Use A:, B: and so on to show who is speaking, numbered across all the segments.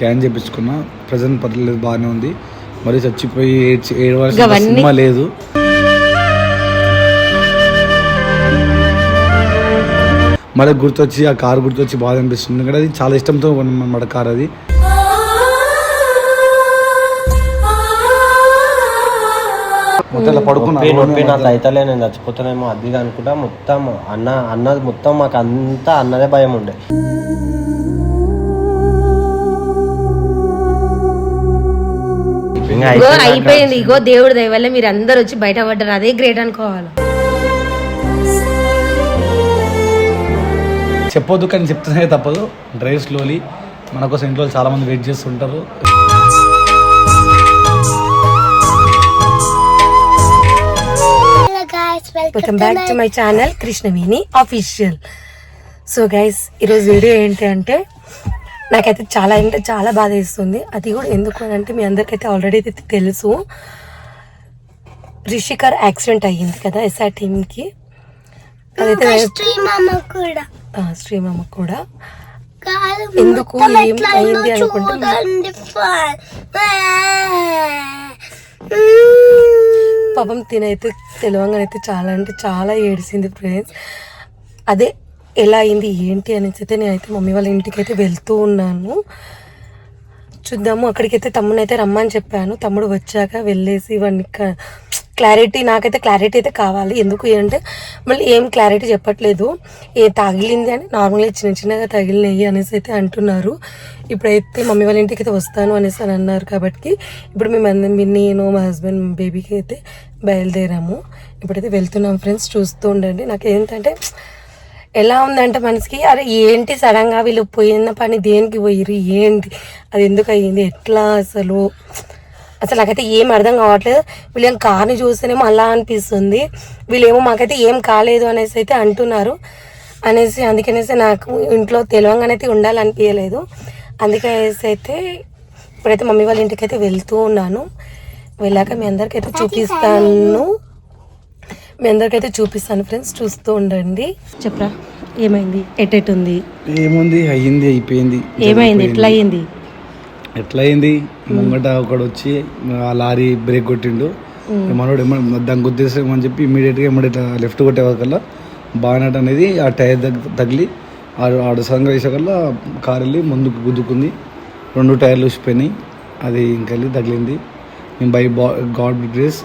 A: Scan చేయించుకున్నా, present పర్లేదు, బాగానే ఉంది. మరి చచ్చిపోయి 7 వరకు సినిమా లేదు. మరి గుర్తొచ్చి ఆ కారు గుర్తొచ్చి బాధ అనిపిస్తుంది. ఎందుకంటే అది చాలా ఇష్టంతో కొన్నమాట కార్. అది
B: నాకు అయితలే, నేను చచ్చిపోతానేమో అది అనుకుంటా. మొత్తం అన్నది మొత్తం మాకు అంతా అన్నదే భయం ఉండే.
C: అయిపోయింది. ఇగో దేవుడి దయ వల్ల మీరు అందరు వచ్చి బయట పడ్డారు, అదే గ్రేట్ అనుకోవాలి.
A: చెప్పొద్దు కానీ చెప్తూనే తప్పదు. Drive slowly. మన కోసం ఇంట్లో చాలా మంది వెయిట్ చేస్తుంటారు.
C: Welcome back to my channel Krishnaveni official. So guys, ఈరోజు వీడియో ఏంటి అంటే, నాకైతే చాలా అంటే చాలా బాధ వేస్తుంది. అది కూడా ఎందుకు అని అంటే, మీ అందరికైతే ఆల్రెడీ అయితే తెలుసు, రిషికర్ యాక్సిడెంట్ అయ్యింది కదా ఎస్ఆర్ టీమ్కి. అదైతే శ్రీమామ కూడా ఎందుకు ఏం అయింది అనుకుంటే, పాపం తినైతే తెలియంగానైతే చాలా అంటే చాలా ఏడిసింది ఫ్రెండ్స్. అదే ఎలా అయింది ఏంటి అనేసి అయితే నేనైతే మమ్మీ వాళ్ళ ఇంటికి అయితే వెళ్తూ ఉన్నాను. చూద్దాము. అక్కడికైతే తమ్ముడైతే రమ్మని చెప్పాను. తమ్ముడు వచ్చాక వెళ్ళేసి ఇవన్నీ క్లారిటీ, నాకైతే క్లారిటీ అయితే కావాలి. ఎందుకు అంటే మళ్ళీ ఏం క్లారిటీ చెప్పట్లేదు. తగిలింది అని నార్మల్గా చిన్న చిన్నగా తగిలినాయి అనేసి అయితే అంటున్నారు. ఇప్పుడైతే మమ్మీ వాళ్ళ ఇంటికి అయితే వస్తాను అనేసి అని అన్నారు. కాబట్టి ఇప్పుడు నేను మా హస్బెండ్ బేబీకి అయితే బయలుదేరాము. ఇప్పుడైతే వెళ్తున్నాం ఫ్రెండ్స్, చూస్తూ ఉండండి. నాకు ఏంటంటే ఎలా ఉందంటే మనసుకి, అరే ఏంటి సడన్గా వీళ్ళు పోయిన పని దేనికి పోయిరు, ఏంటి అది ఎందుకు అయ్యింది, ఎట్లా అసలు నాకైతే ఏం అర్థం కావట్లేదు. వీళ్ళేం కార్ని చూస్తేనేమో అలా అనిపిస్తుంది, వీళ్ళేమో మాకైతే ఏం కాలేదు అనేసి అయితే అంటున్నారు అనేసి. అందుకనేసి నాకు ఇంట్లో తెలియంగానైతే ఉండాలనిపించలేదు. అందుకనేసి అయితే ఇప్పుడైతే మమ్మీ వాళ్ళ ఇంటికి అయితే వెళ్తూ ఉన్నాను. వెళ్ళాక మీ అందరికైతే చూపిస్తాను ఫ్రెండ్స్, చూస్తూ ఉండండి. చెప్పరా ఏమైంది, ఎటుంది?
A: ఏముంది, అయ్యింది, అయిపోయింది.
C: ఏమైంది, ఎట్లా అయింది?
A: ముంగట ఒకడు వచ్చి ఆ లారీ బ్రేక్ కొట్టిండు. మనోడు దాన్ని గుర్తిస్తామని చెప్పి ఇమీడియట్గా లెఫ్ట్ కొట్టే వరకల్లా బానట్ అనేది ఆ టైర్ తగిలి ఆడు సడన్గా వేసేకల్లా కారు వెళ్ళి ముందుకు గుద్దుకుంది. 2 టైర్లు ఊసిపోయినాయి. అది ఇంకెళ్ళి తగిలింది. మేము బై గాడ్ గ్రేస్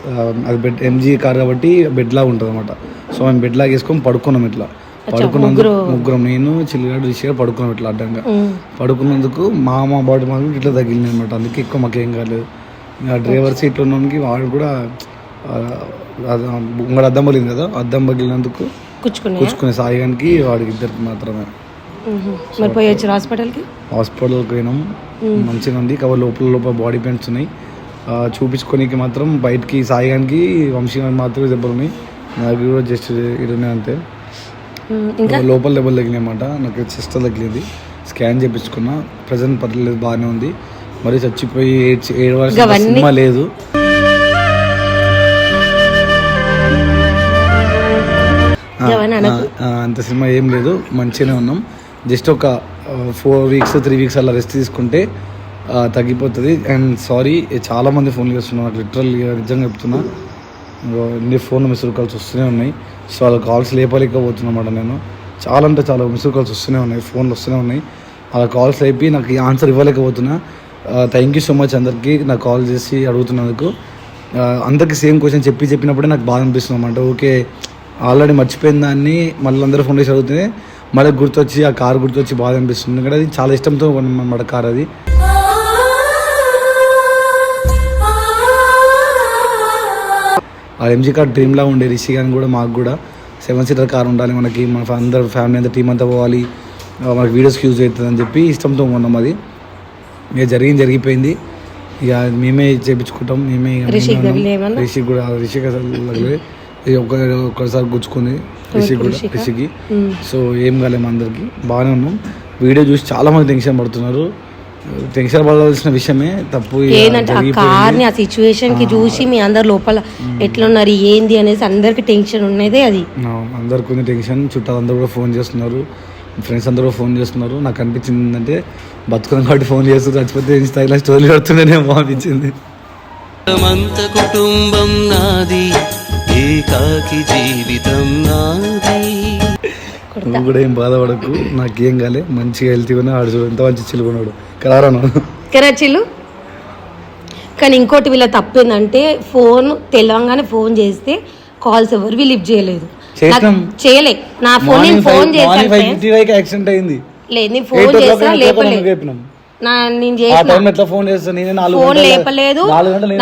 A: అది ఎంజీ కార్ కాబట్టి బెడ్లాగా ఉంటుంది అనమాట. సో మేము బెడ్లాగా వేసుకొని పడుకున్నాం. ఇట్లా ముగ్గురం, నేను చిల్లిగాడు రిషిగా పడుకున్నాం ఇట్లా అడ్డంగా. పడుకున్నందుకు మా బాడీ మాత్రం ఇట్లా తగిలింది అనమాట. అందుకే ఎక్కువ మాకేం కాలేదు. డ్రైవర్ సీట్లో ఉన్నకి వాడు కూడా ముంగడ అద్దం పగిలింది కదా, అద్దం పగిలినందుకు కూర్చుకునే సాయిగానికి వాడికి ఇద్దరికి మాత్రమే. హాస్పిటల్కి పోయినాం. మంచిగా ఉంది. కవర్ లోపల బాడీ పెయిన్స్ ఉన్నాయి. చూపించుకోనికి మాత్రం బయటికి సాయిగానికి వంశీగానికి మాత్రమే దెబ్బలు ఉన్నాయి. నాకు కూడా జస్ట్ ఇరునే అంతే. లోపల దెబ్బలు తగిలినాయన్నమాట. నాకు చెస్ట్ తగిలింది. స్కాన్ చేయించుకున్నా, ప్రజెంట్ పర్లేదు, బాగానే ఉంది. మరి చచ్చిపోయి 7 వరకు సినిమా లేదు. అంత సినిమా ఏం లేదు, మంచిగానే ఉన్నాం. జస్ట్ ఒక 4 వీక్స్ 3 వీక్స్ అలా రెస్ట్ తీసుకుంటే తగ్గిపోతుంది. అండ్ సారీ, చాలా మంది ఫోన్లు చేస్తున్నారు నాకు, లిటరల్గా నిజంగా చెప్తున్నా. ఎన్ని ఫోన్ మిస్డ్ కాల్స్ వస్తూనే ఉన్నాయి. సో వాళ్ళ కాల్స్ లేపలేకపోతున్నమాట. నేను చాలా అంటే చాలా మిస్డ్ కాల్స్ వస్తూనే ఉన్నాయి, ఫోన్లు వస్తూనే ఉన్నాయి. అలా కాల్స్ అయిపోయి నాకు ఆన్సర్ ఇవ్వలేకపోతున్నా. థ్యాంక్ యూ సో మచ్ అందరికీ నాకు కాల్ చేసి అడుగుతున్నందుకు. అందరికీ సేమ్ క్వశ్చన్ చెప్పినప్పుడే నాకు బాధ అనిపిస్తుంది అన్నమాట. ఓకే, ఆల్రెడీ మర్చిపోయిన దాన్ని మళ్ళీ అందరూ ఫోన్ చేసి అడిగితే మళ్ళీ గుర్తొచ్చి ఆ కార్ గుర్తొచ్చి బాధ అనిపిస్తుంది. ఎందుకంటే అది చాలా ఇష్టంతో కొన్నమాట కార్. అది ఆ ఎంజీ కార్ డ్రీమ్లా ఉండే. రిషి గాని కూడా మాకు కూడా 7 సీటర్ కార్ ఉండాలి మనకి, మన అందరు ఫ్యామిలీ అంతా టీం అంతా పోవాలి, మనకి వీడియోస్కి యూజ్ అవుతుంది అని చెప్పి ఇష్టంతో కొన్నాం. అది ఇక జరిగిపోయింది. ఇక మేమే చేయించుకుంటాం, మేమే. రిషికి కూడా ఒక్కసారి గుచ్చుకుంది రిషికి. సో ఏం కాలేము, అందరికి బాగానే ఉన్నాం. వీడియో చూసి చాలా మంది టెన్షన్ పడుతున్నారు. టెన్షన్ పడాల్సిన విషయమే, తప్పు
C: ఏంటంటే ఆ కార్ని ఆ సిచ్యువేషన్ కి చూసి మీ అందరు లోపల ఎట్లున్నారు ఏంది అనేసి అందరికి టెన్షన్ ఉన్నదే. అది
A: అందరికి ఉంది టెన్షన్. చుట్టాలందరూ కూడా ఫోన్ చేస్తున్నారు. ఫ్రెండ్స్ అందరూ ఫోన్ చేస్తున్నారు. నాకు అనిపించింది ఏంటంటే బతుకున్నాం కాబట్టి ఫోన్ చేస్తూ చచ్చిపోతే ఇన్స్టాగ్రామ్ స్టోరీ పెడుతుండేనేమో అనిపించింది.
D: కుటుంబం నాది, ఏకాకి జీవితం నాది.
A: నువ్వు కూడా ఏం బాధపడకు, నాకేం కాలే, మంచిగా హెల్తీగా ఆడు చూడు ఎంత మంచి చిల్లుకున్నాడు
C: కరాచీలు. కానీ ఇంకోటి వీళ్ళ తప్పేందంటే ఫోన్ తెలవంగానే ఫోన్ చేస్తే కాల్స్ ఎవరు లిఫ్ట్ చేయలేదు, చేయలే. నా ఫోన్ నేను ఫోన్ చేశాను,
A: యాక్సిడెంట్ అయింది.
C: లేదు నేను ఫోన్ చేసా లేపలేదు, నేను ఫోన్ లేపలేదు.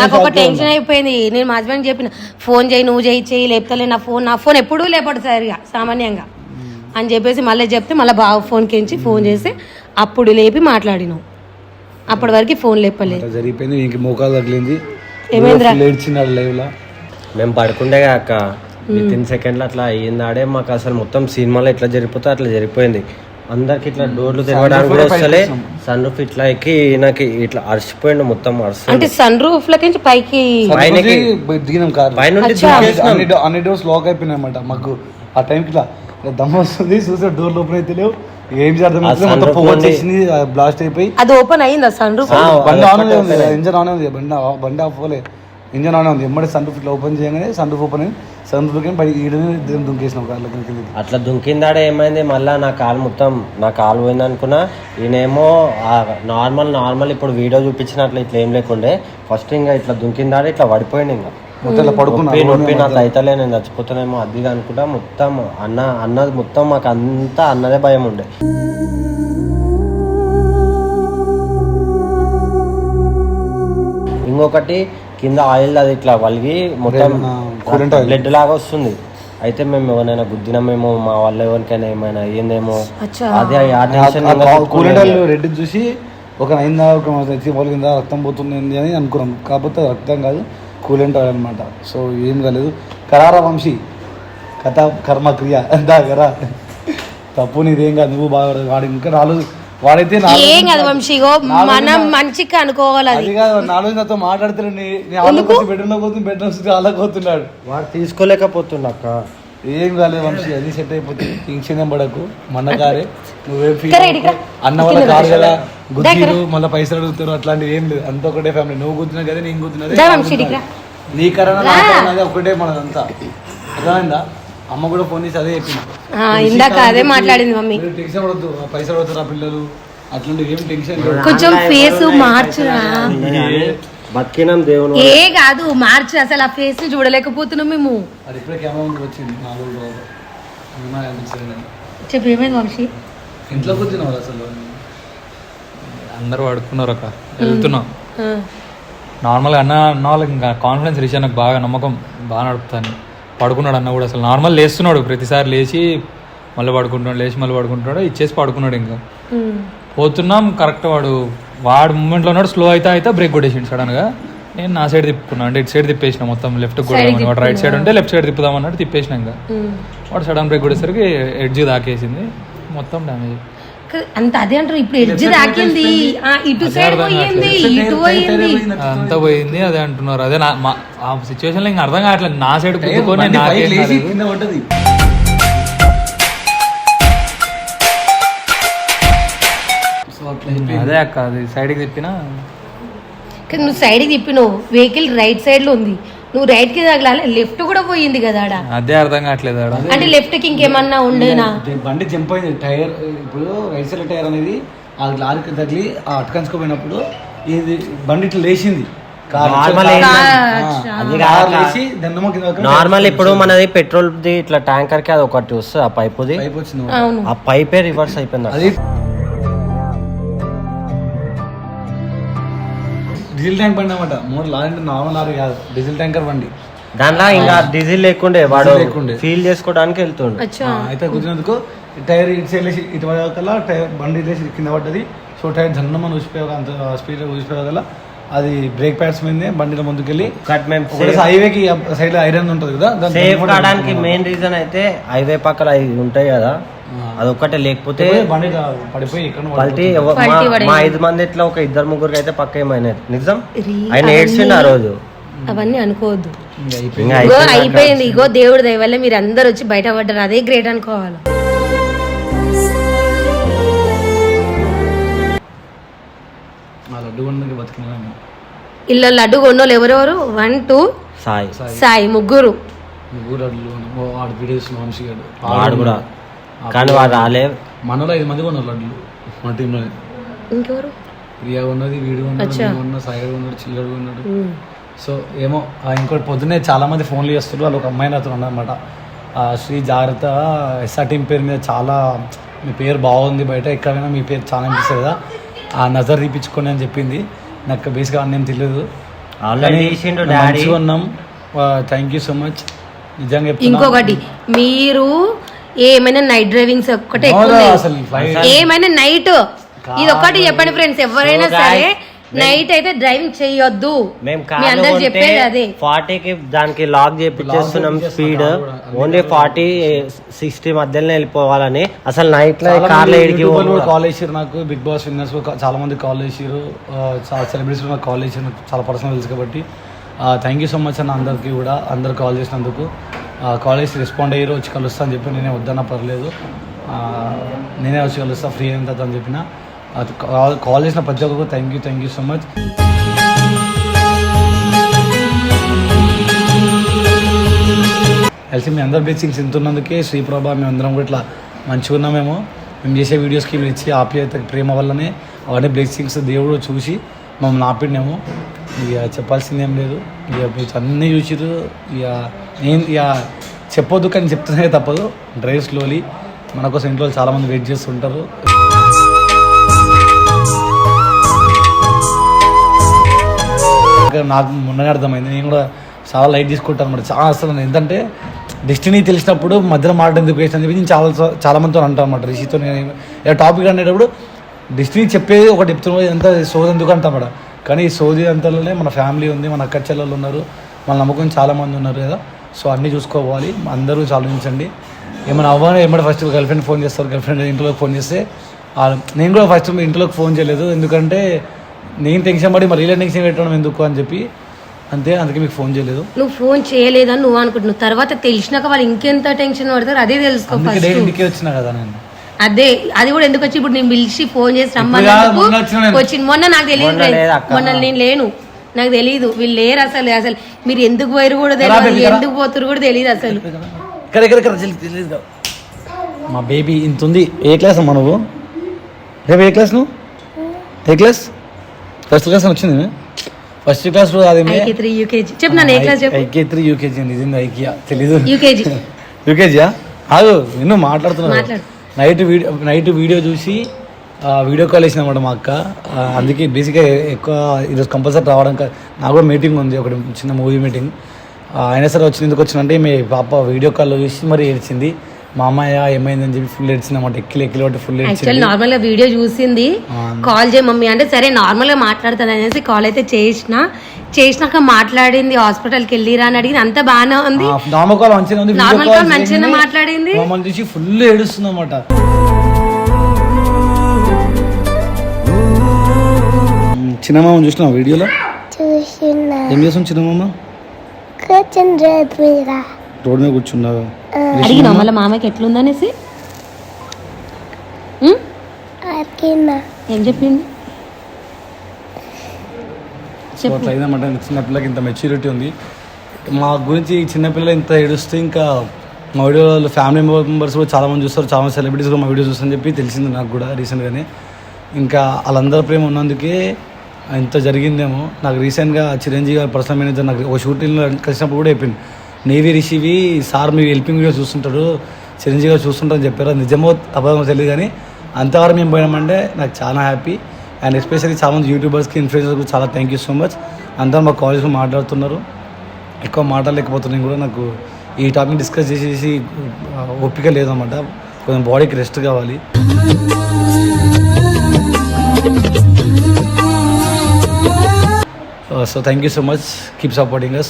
C: నాకు ఒక టెన్షన్ అయిపోయింది. నేను మా హస్బెండ్ చెప్పిన ఫోన్ చేయి, నువ్వు చేయి లేపుతలే, నా ఫోన్ ఎప్పుడూ లేపడు సరిగా సామాన్యంగా అని చెప్పేసి మళ్ళీ చెప్తే మళ్ళీ బావ ఫోన్కి ఎంచి ఫోన్ చేసి అప్పుడు లేపి మాట్లాడినావు. అప్పటి వరకు ఫోన్ లేపలేదు.
A: జరిగిపోయింది. ఇంక మోకాలు తగిలింది.
C: ఏమైందిరా?
B: మేము పడుకుండే అక్క విత్ ఇన్ సెకండ్లో అట్లా అయ్యిందాడే. మాకు అసలు మొత్తం సినిమాలో ఎట్లా జరిగిపోతే అట్లా జరిగిపోయింది. అందరికి ఇట్లా డోర్లు తెరవడానికి కూడా వస్తలే. సన్ రూఫ్ ఇట్లా ఎక్కి నాకు ఇట్లా అరిచిపోయిండు మొత్తం.
C: అంటే సన్ రూఫ్ లకి పైకి
A: అన్ని డోర్స్ లాక్ అయిపోయినాయి అన్నమాట. మాకు ఆ టైంకి ఇట్లా దమ్ వస్తుంది, చూసే డోర్లు ఓపెన్ అయితే లేవు. ఏం చేద్దాం, బ్లాస్ట్ అయిపోయి
C: అది ఓపెన్ అయిందా సన్ రూఫ్?
A: బండి ఆన్ ఉంది, ఇంజన్ ఆన్ ఉంది, బండి ఆఫ్ పోలే, ఇంజన్ ఆన్ ఉంది. ఎమ్మడి సన్ రూఫ్ ఇట్లా ఓపెన్ చేయగానే సన్ రూఫ్ ఓపెన్ అయింది. సన్ రూఫ్ దుంకేసినాం కార్లకి.
B: అట్లా దుంకిందాడే ఏమైంది, మళ్ళీ నా కాలు పోయింది అనుకున్నా. ఈయనేమో నార్మల్ ఇప్పుడు వీడియో చూపించినట్లు ఇట్లా ఏం లేకుండే. ఫస్ట్ ఇంకా ఇట్లా దుంకిందాడే ఇట్లా పడిపోయింది. ఇంకా నొప్పి నాకు అయితలే, నేను చచ్చిపోతానేమో అది అనుకుంటా. మొత్తం అన్నది మొత్తం మాకు అంతా అన్నదే భయం ఉండే. ఇంకొకటి కింద ఆయిల్ అది ఇట్లా వలిగి మొత్తం బ్లడ్ లాగా వస్తుంది. అయితే మేము ఎవరైనా గుద్దినామేమో, మా వాళ్ళ ఎవరికైనా ఏమైనా అయ్యిందేమో, అదే
A: రెడ్ చూసి ఒక అయిందా కింద రక్తం పోతుంది అని అనుకున్నాం. కాకపోతే రక్తం కాదు, కూలెంట్ ఆయిల్ అనమాట. సో ఏం కాలేదు. కరారా వంశీ కథ కర్మ క్రియ దగ్గర తప్పు నీదేం కాదు. నువ్వు బాగా వాడి ఇంకా రాలేదు, వాడైతే
C: మనం మంచిగా అనుకోవాలి.
A: అది కాదు, నాలుగు నాతో మాట్లాడుతున్నాడు. బెడ్రూమ్ లో పోతుంది, బెడ్రూమ్ అలా పోతున్నాడు.
B: వాడు తీసుకోలేకపోతున్నా అక్క.
A: ఏం కాలేదు వంశీ, అది సెట్ అయిపోతుంది. టెన్షన్ ఏం పడకు, మన్నకారే. నువ్వేం అన్న వాళ్ళ కారు కదా, గుర్తిరు మళ్ళీ పైసలు అడుగుతారు, అట్లాంటివి ఏం లేదు. అంత ఒకటే ఫ్యామిలీ. నువ్వు గుర్తున్నా కదా, నేను గుర్తున్నది. నీ కరోనా ఒకటే మనదంతా. అర్థమైందా? అమ్మ కూడా ఫోన్ చేసి అదే చెప్పింది.
C: అదే మాట్లాడింది మమ్మీ.
A: టెన్షన్ పడద్దు, పైసలు పడుతారా పిల్లలు, అట్లాంటి ఏం టెన్షన్.
C: కొంచెం ఫేస్ మార్చురా,
B: బతికినాం దేవుడు.
C: ఏ కాదు మార్చు, అసలు ఆ ఫేస్ ని చూడలేకపోతున్నాం మేము.
A: అది ఇప్పుడే కెమెరా ముందుకు వచ్చింది.
C: చెప్పు ఏమైంది వంశీ?
A: ఇంట్లో కూర్చున్నావు అసలు?
E: అందరూ పడుకున్నారు అక్క, వెళ్తున్నాం. నార్మల్గా అన్న వాళ్ళకి ఇంకా కాన్ఫిడెన్స్ రీచ్ నాకు బాగా నమ్మకం, బాగా నడుపుతాను. పడుకున్నాడు అన్న కూడా, అసలు నార్మల్ లేస్తున్నాడు, ప్రతిసారి లేచి మళ్ళీ పడుకుంటున్నాడు, ఇచ్చేసి పడుకున్నాడు. ఇంకా పోతున్నాం కరెక్ట్, వాడు మూమెంట్లో ఉన్నాడు. స్లో అయితే బ్రేక్ కొట్టేసిండు సడన్గా. నేను నా సైడ్ తిప్పుకున్నాను, అంటే ఇటు సైడ్ తిప్పేసిన మొత్తం. లెఫ్ట్ కూడా వాడు రైట్ సైడ్ ఉంటే లెఫ్ట్ సైడ్ తిప్పుదాం అన్నట్టు తిప్పేసిన. ఇంకా వాడు సడన్ బ్రేక్ కొట్టేసరికి ఎడ్జ్ దాకేసింది, మొత్తం డ్యామేజ్.
C: అంత అదే అంటారు ఇప్పుడు, ఎడ్జ్ దాకింది, ఇటు సైడ్ పోయింది, ఇటు పోయింది,
E: అంతా పోయింది అదే అంటున్నారు. అదే ఆ సిచ్యువేషన్ లో ఇంకా అర్థం కావట్లేదు. నా సైడ్ కుట్టుకొని అదే అక్క, అది సైడ్కి తిప్పినా.
C: నువ్వు సైడ్కి తిప్పినావు, వెహికల్ రైట్ సైడ్ లో ఉంది, నువ్వు రైట్ కి తగలాలి, లెఫ్ట్ కూడా పోయింది కదా ఆడ.
E: అదే అర్థం కావట్లేదు ఆడ.
C: అంటే లెఫ్ట్ కి ఇంకేమన్నా ఉండేనా?
A: బండి జంప్ అయింది. టైర్ ఇప్పుడు రైట్ సైడ్ టైర్ అనేది ఆ లారీకి తగిలి ఆ అటకంచుకోపోయినప్పుడు ఇది బండి ఇట్లా లేచింది.
B: నార్మల్ ఇప్పుడు మనది పెట్రోల్ ది ఇట్లా ట్యాంకర్ కి అది ఒకటి వస్తుంది, ఆ పైప్
A: వచ్చింది,
B: ఆ పైపే రివర్స్ అయిపోయింది. అది
A: డీజిల్ ట్యాంక్ బండి అనమాట. మూడు లారీ అంటే నార్మల్ లారీ కాదు, డీజిల్ ట్యాంకర్ బండి.
B: దాంట్లో ఇంకా డీజిల్ లేకుండే, వాడు ఫీల్ చేసుకోవడానికి వెళ్తుండే.
A: అయితే కూర్చున్నందుకు టైర్ ఇటు సైడ్ లేచి ఇటు కల్లా టైర్ బండి లేచి కింద పడ్డది. సో టైర్ జన్నమని ఊసిపోయాక అంత స్పీడ్గా ఊసిపోయాక అది బ్రేక్ ప్యాడ్స్ మీదే బండిలో ముందుకెళ్ళి హైవేకి సైడ్ ఐరన్ ఉంటుంది కదా,
B: సేఫ్ కావడానికి మెయిన్ రీజన్ అయితే హైవే పక్కన ఉంటాయి కదా, అదొక్కటే. లేకపోతే
A: పడిపోయి
B: మా 5 మంది ఇట్లా ఒక 2-3 అయితే పక్క ఏమైనా నిజం ఆయన ఏడ్చిండు ఆ రోజు.
C: అవన్నీ అనుకోవద్దు, అయిపోయింది. ఇగో దేవుడి దయ వల్ల మీరు అందరు వచ్చి బయట పడ్డారు, అదే గ్రేట్ అనుకోవాలి.
A: లడ్డు కొనడానికి బతికినా.
C: ఇల్లు లడ్డు కొన్నోళ్ళు ఎవరెవరు? 1 2
B: సాయి
C: సాయి, ముగ్గురు.
A: ముగ్గురు లడ్డులు వాడు వీడియోస్ వంశీ గారు
B: వాడు కూడా, కానీ వాడు రాలే.
A: మనలో 5 మంది కొన్నారు లడ్డులు మన టీంలో.
C: ఇంకెవరు?
A: ప్రియా ఉన్నది, వీడు ఉన్నాడు, సాయి ఉన్నాడు, చిల్లడు ఉన్నాడు. సో ఏమో ఇంకోటి పొద్దున్నే చాలా మంది ఫోన్లు చేస్తారు. వాళ్ళు ఒక అమ్మాయి నాతో ఉన్నమాట, శ్రీ జాగ్రత్త ఎస్ఆర్ టీం పేరు మీద చాలా మీ పేరు బాగుంది, బయట ఎక్కడైనా మీ పేరు చాలా అనిపిస్తుంది కదా, ఆ నజర్ తీపించుకోండి అని చెప్పింది. నాకు బేసిక్గా అన్నేం తెలియదు. మంచిగా ఉన్నాం, థ్యాంక్ యూ సో మచ్. నిజంగా
C: ఇంకొకటి, మీరు ఏమైనా నైట్ డ్రైవింగ్స్ ఒక్కటే
A: అసలు
C: ఏమైనా నైట్, ఇది ఒక్కటి చెప్పండి ఫ్రెండ్స్, ఎవరైనా సరే నైట్ అయితే డ్రైవింగ్ చేయొద్దు.
B: మేము
C: మీ అందరు చెప్పేది అదే.
B: 40కి దానికి లాక్ చేపించేస్తున్నాం స్పీడ్, ఓన్లీ 40 60 మధ్యలో వెళ్ళిపోవాలని. అసలు నైట్ లో కార్లో
A: కాల్ చేసారు నాకు, బిగ్ బాస్ విన్నర్స్ చాలా మంది కాల్ చేసారు, చాలా సెలబ్రిటీస్ నాకు కాల్ చేసారు, నాకు చాలా పర్సనల్ తెలుసు కాబట్టి థ్యాంక్ యూ సో మచ్ అన్న అందరికీ కూడా. అందరు కాల్ చేసినందుకు, కాల్ చేసి రెస్పాండ్ అయ్యారు, వచ్చి కలుస్తా అని చెప్పి నేనే వద్దన్నా పర్లేదు, నేనే వచ్చి కలుస్తా ఫ్రీ అయిన తర్వాత అని చెప్పిన. కాల్ చేసిన ప్రతి ఒక్కరు థ్యాంక్ యూ సో మచ్. కలిసి మీ అందరు బ్లెస్సింగ్స్ ఎంతున్నందుకే శ్రీప్రభ మేము అందరం కూడా ఇట్లా మంచిగా ఉన్నామేమో. మేము చేసే వీడియోస్కి మీరు ఇచ్చి ఆప్యాయత ప్రేమ వల్లనే అవన్నీ బ్లెస్సింగ్స్ దేవుడు చూసి మమ్మల్ని ఆపిడేమో. ఇక చెప్పాల్సింది ఏం లేదు, ఇక మీరు అన్నీ చూసిరు. ఇక చెప్పొద్దు కానీ చెప్తూనే తప్పదు. డ్రైవ్ స్లోలీ, మన కోసం ఇంట్లో చాలామంది వెయిట్ చేస్తుంటారు. నాకు మొన్ననే అర్థమైంది, నేను కూడా చాలా లైట్ తీసుకుంటాను అనమాట. చాలా అసలు ఎందుకంటే డెస్టినీ తెలిసినప్పుడు మధ్యలో మాట ఎందుకు వేసిన చెప్పి నేను చాలా మందితో అంటాను అనమాట. రిషితో నేను టాపిక్ అనేటప్పుడు డెస్టినీ చెప్పేది ఒకటి చెప్తున్నా, ఎంత సోది ఎందుకు అంటామాట. కానీ ఈ సోది అంతలోనే మన ఫ్యామిలీ ఉంది, మన అక్క చెల్లెలు ఉన్నారు, మన నమ్మకం చాలామంది ఉన్నారు కదా. సో అన్నీ చూసుకోవాలి, అందరూ ఆలోచించండి. ఏమైనా అవ్వాలి ఏమంటే ఫస్ట్ గర్ల్ ఫ్రెండ్ ఫోన్ చేస్తారు, గర్ల్ ఫ్రెండ్ ఇంట్లోకి ఫోన్ చేస్తే నేను కూడా ఫస్ట్ ఇంట్లోకి ఫోన్ చేయలేదు, ఎందుకంటే నేను టెన్షన్ పడి మరి ఇలా టెన్షన్ పెట్టడం ఎందుకు అని చెప్పి, అంతే. అందుకే మీకు ఫోన్ చేయలేదు.
C: నువ్వు ఫోన్ చేయలేదని నువ్వు అనుకుంటున్నావు, తర్వాత తెలిసినాక వాళ్ళు ఇంకెంత టెన్షన్ పడతారు అదే తెలుసుకో.
A: ఇంటికే వచ్చినా కదా నేను,
C: అదే అది కూడా ఎందుకు వచ్చి ఇప్పుడు నేను పిలిచి ఫోన్ చేసి రమ్మని వచ్చింది. మొన్న నాకు తెలియదు, మొన్న నేను లేను, నాకు తెలియదు, వీళ్ళు లేరు అసలు. అసలు మీరు ఎందుకు పోయారు కూడా తెలియదు, ఎందుకు పోతారు కూడా తెలియదు అసలు.
A: తెలియదు. మా బేబీ ఇంత ఉంది. ఏ క్లాస్ అమ్మా నువ్వు? రేపు ఏ క్లాస్? నువ్వు ఏ క్లాస్? ఫస్ట్ క్లాస్ అని వచ్చింది. ఫస్ట్ క్లాస్
C: ఐకే3 యూకేజీ చెప్పు. ఏ క్లాస్ చెప్పు?
A: ఐకే3 యూకేజీ నిజంగా ఐకియా తెలీదు.
C: యూకేజీ
A: యూకేజీయా? కాదు, నిన్ను మాట్లాడుతున్నాను. నైట్ వీడియో చూసి వీడియో కాల్ వేసినమాట మా అక్క. అందుకే బేసిక్గా ఎక్కువ ఈరోజు కంపల్సరీ రావడం. నాకు కూడా మీటింగ్ ఉంది, ఒకటి చిన్న మూవీ మీటింగ్. అయినా సరే వచ్చిన ఎందుకు వచ్చినంటే మీ పాప వీడియో కాల్లో చూసి మరి ఏడ్చింది. మా అమ్మాయి ఏమైందని చెప్పి ఫుల్ ఏడ్చింది అన్నమాట. ఎక్కిలు బట్టి ఫుల్ ఏడ్చింది.
C: నార్మల్ గా వీడియో చూసింది, కాల్ చేయ మమ్మీ అంటే సరే నార్మల్ గా మాట్లాడుతాను అనేసి కాల్ అయితే చేసినాక మాట్లాడింది. హాస్పిటల్కి వెళ్ళిరా అని అడిగింది, అంతా బాగానే ఉంది.
A: నార్మల్ కాల్
C: మంచిగా మాట్లాడింది.
A: మమ్మల్ని చూసి ఫుల్ ఏడుస్తుంది అన్నమాట. చిన్నమ్మ చూసిన వీడియోలో ఏం చేస్తాం? చిన్నమ్మ రోడ్ మీద కూర్చున్నా.
C: అడిగినా మళ్ళీ మామకి ఎట్లుందనేసి ఏం చెప్పింది?
A: అట్లా అయిందన్నమాట. చిన్నపిల్లకి ఇంత మెచ్యూరిటీ ఉంది. మా గురించి చిన్నపిల్లలు ఇంత ఏడుస్తే ఇంకా మా వీడియోలో ఫ్యామిలీ మెంబర్స్ కూడా చాలామంది చూస్తారు, చాలామంది సెలబ్రిటీస్ కూడా మా వీడియో చూస్తారని చెప్పి తెలిసింది నాకు కూడా రీసెంట్గానే. ఇంకా వాళ్ళందరి ప్రేమ ఉన్నందుకే ఇంత జరిగిందేమో. నాకు రీసెంట్గా చిరంజీవి గారు పర్సనల్ మేనేజర్ నాకు ఒక షూటింగ్లో కలిసినప్పుడు కూడా చెప్పింది, నేవీ రిషివి సార్ మీ హెల్పింగ్ వీడియో చూస్తుంటాడు, చిరంజీవి గారు చూస్తుంటారని చెప్పారు. నిజమో అబద్ధమో తెలియదు కానీ అంతవరకు మేము పోయినామంటే నాకు చాలా హ్యాపీ. అండ్ ఎస్పెషల్లీ చాలామంది యూట్యూబర్స్కి ఇన్ఫ్లుయెన్సర్స్కి చాలా థ్యాంక్ యూ సో మచ్. అందరూ మా కాలేజ్లో మాట్లాడుతున్నారు, ఎక్కువ మాట్లాడలేకపోతున్నాయి కూడా. నాకు ఈ టాపిక్ డిస్కస్ చేసేసి ఓపిక లేదన్నమాట, కొంచెం బాడీకి రెస్ట్ కావాలి. So thank you so much, keep supporting us.